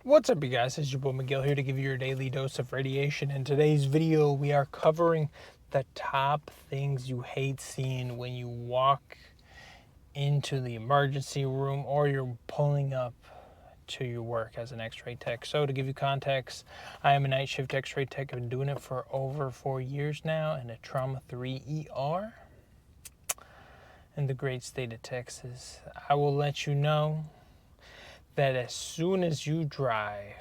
What's up, you guys? It's your boy Miguel here to give you your daily dose of radiation. In today's video, we are covering the top things you hate seeing when you walk into the emergency room or you're pulling up to your work as an X-ray tech. So to give you context, I am a night shift X-ray tech. I've been doing it for over 4 years now in a Trauma 3 ER in the great state of Texas. I will let you know that as soon as you drive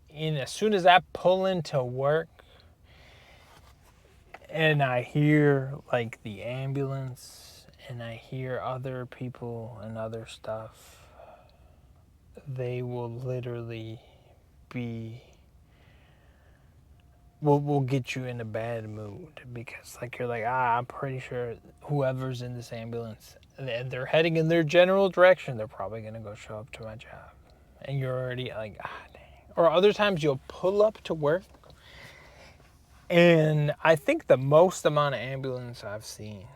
in, as soon as I pull into work and I hear like the ambulance and I hear other people and other stuff, they will literally be will get you in a bad mood, because like you're like, I'm pretty sure whoever's in this ambulance and they're heading in their general direction, they're probably gonna go show up to my job. And you're already like, dang. Or other times you'll pull up to work, and I think the most amount of ambulance I've seen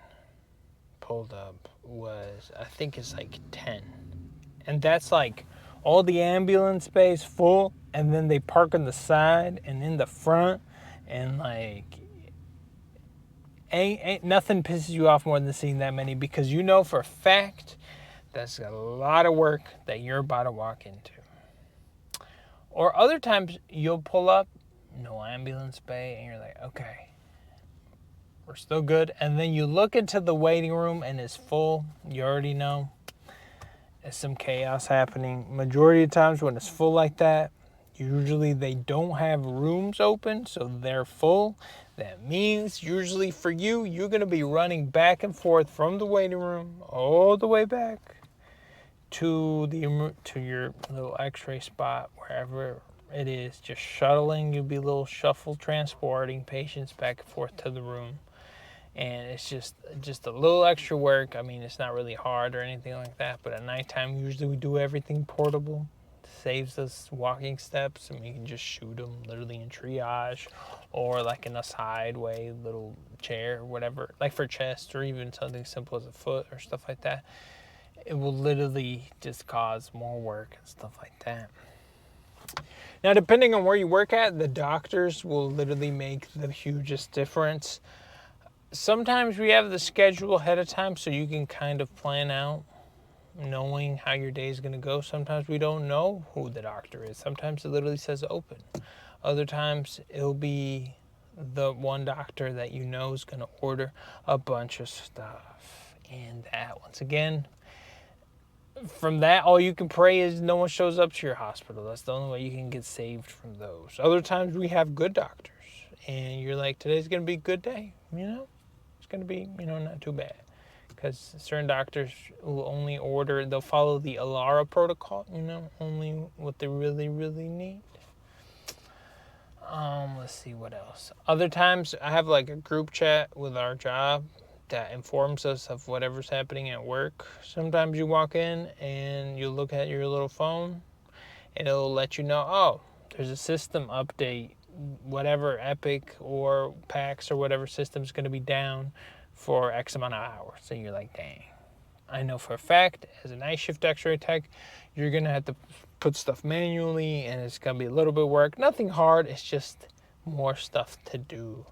pulled up was, I think it's like 10. And that's like all the ambulance space full, and then they park on the side and in the front, and like ain't nothing pisses you off more than seeing that many, because you know for a fact that's a lot of work that you're about to walk into. Or other times you'll pull up, no ambulance bay, and you're like, okay, we're still good. And then you look into the waiting room and it's full. You already know there's some chaos happening. Majority of times when it's full like that, usually they don't have rooms open, so they're full. That means usually for you, you're gonna be running back and forth from the waiting room all the way back to your little X-ray spot, wherever it is, just shuttling. You'll be a little shuffle transporting patients back and forth to the room, and it's just a little extra work. I mean, it's not really hard or anything like that, but at nighttime usually we do everything portable. Saves us walking steps, and we can just shoot them literally in triage or like in a sideway little chair or whatever, like for chest, or even something simple as a foot or stuff like that. It will literally just cause more work and stuff like that. Now, depending on where you work at, the doctors will literally make the hugest difference. Sometimes we have the schedule ahead of time, so you can kind of plan out knowing how your day is going to go. Sometimes we don't know who the doctor is. Sometimes it literally says open. Other times it'll be the one doctor that you know is going to order a bunch of stuff. And that, once again, from that, all you can pray is no one shows up to your hospital. That's the only way you can get saved from those. Other times we have good doctors, and you're like, today's going to be a good day, It's going to be, not too bad. Because certain doctors will only order, they'll follow the ALARA protocol, only what they really, really need. Let's see what else. Other times I have like a group chat with our job that informs us of whatever's happening at work. Sometimes you walk in and you look at your little phone and it'll let you know, oh, there's a system update, whatever Epic or PACS or whatever system's going to be down for X amount of hours. So you're like, dang. I know for a fact, as a night shift X-ray tech, you're going to have to put stuff manually, and it's going to be a little bit of work. Nothing hard, it's just more stuff to do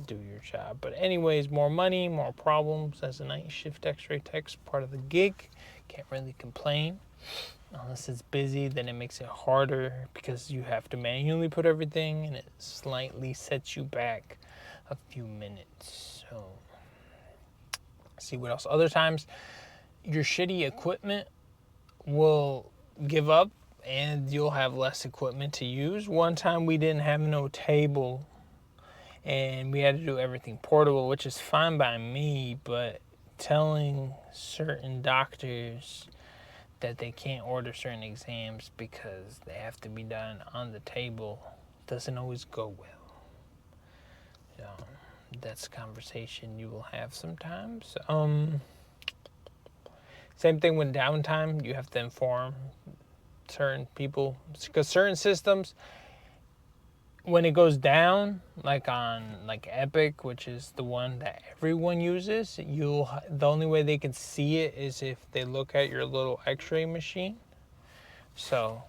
your job. But anyways, more money, more problems as a night shift X-ray tech's part of the gig. Can't really complain. Unless it's busy, then it makes it harder because you have to manually put everything, and it slightly sets you back a few minutes. So, see what else. Other times, your shitty equipment will give up and you'll have less equipment to use. One time we didn't have no table and we had to do everything portable, which is fine by me, but telling certain doctors that they can't order certain exams because they have to be done on the table doesn't always go well. That's a conversation you will have sometimes. Same thing with downtime. You have to inform certain people, because certain systems, when it goes down, like on like Epic, which is the one that everyone uses, the only way they can see it is if they look at your little X-ray machine. So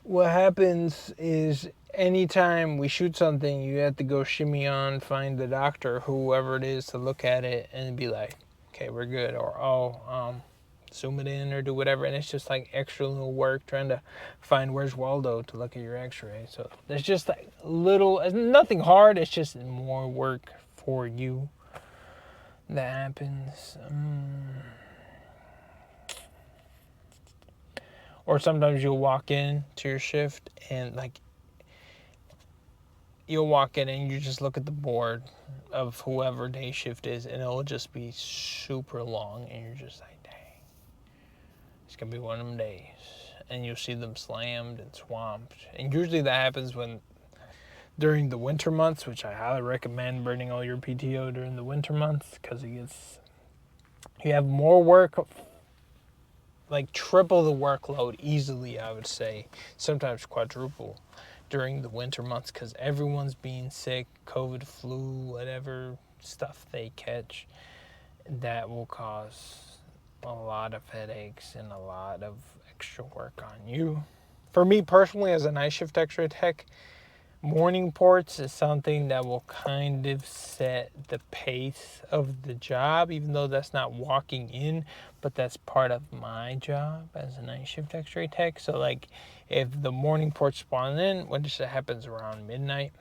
what happens is anytime we shoot something, you have to go shimmy on, find the doctor, whoever it is, to look at it and be like, okay, we're good, or zoom it in or do whatever. And it's just like extra little work trying to find where's Waldo to look at your X-ray. So there's just like little, nothing hard. It's just more work for you that happens. Or sometimes you'll walk in to your shift and like you'll walk in and you just look at the board of whoever day shift is and it'll just be super long and you're just like, dang, it's gonna be one of them days. And you'll see them slammed and swamped. And usually that happens during the winter months, which I highly recommend burning all your PTO during the winter months because you have more work, like triple the workload easily, I would say, sometimes quadruple during the winter months because everyone's being sick, COVID, flu, whatever stuff they catch. That will cause a lot of headaches and a lot of extra work on you. For me personally, as a night shift X-ray tech, morning ports is something that will kind of set the pace of the job, even though that's not walking in, but that's part of my job as a night shift X-ray tech. So like if the morning ports spawn in, which happens around midnight,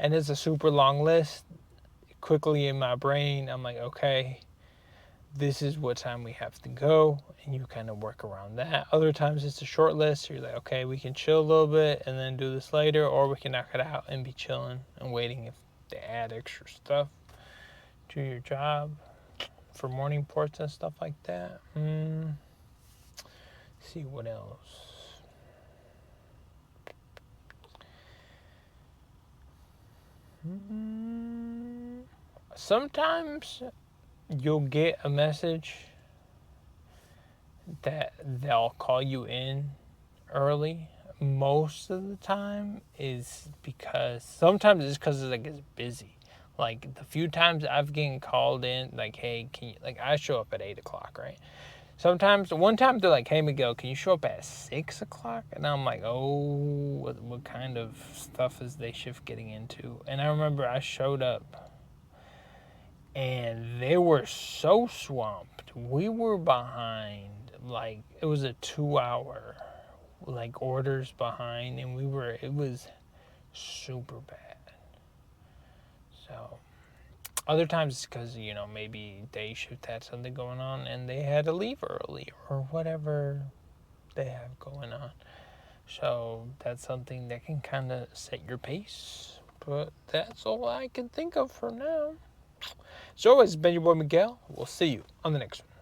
and it's a super long list, quickly in my brain, I'm like, okay, this is what time we have to go, and you kind of work around that. Other times it's a short list, so you're like, okay, we can chill a little bit and then do this later, or we can knock it out and be chilling and waiting if they add extra stuff to your job for morning ports and stuff like that. See what else. Sometimes you'll get a message that they'll call you in early. Most of the time is because sometimes it's because it's busy. Like the few times I've getting called in, like, hey, can you, like I show up at 8:00, right? Sometimes one time they're like, hey Miguel, can you show up at 6:00? And I'm like, oh, what kind of stuff is day shift getting into? And I remember I showed up and they were so swamped. We were behind, like it was a 2 hour like orders behind, and it was super bad. So other times it's because maybe day shift had something going on and they had to leave early or whatever they have going on. So that's something that can kind of set your pace. But that's all I can think of for now. So it's been your boy Miguel. We'll see you on the next one.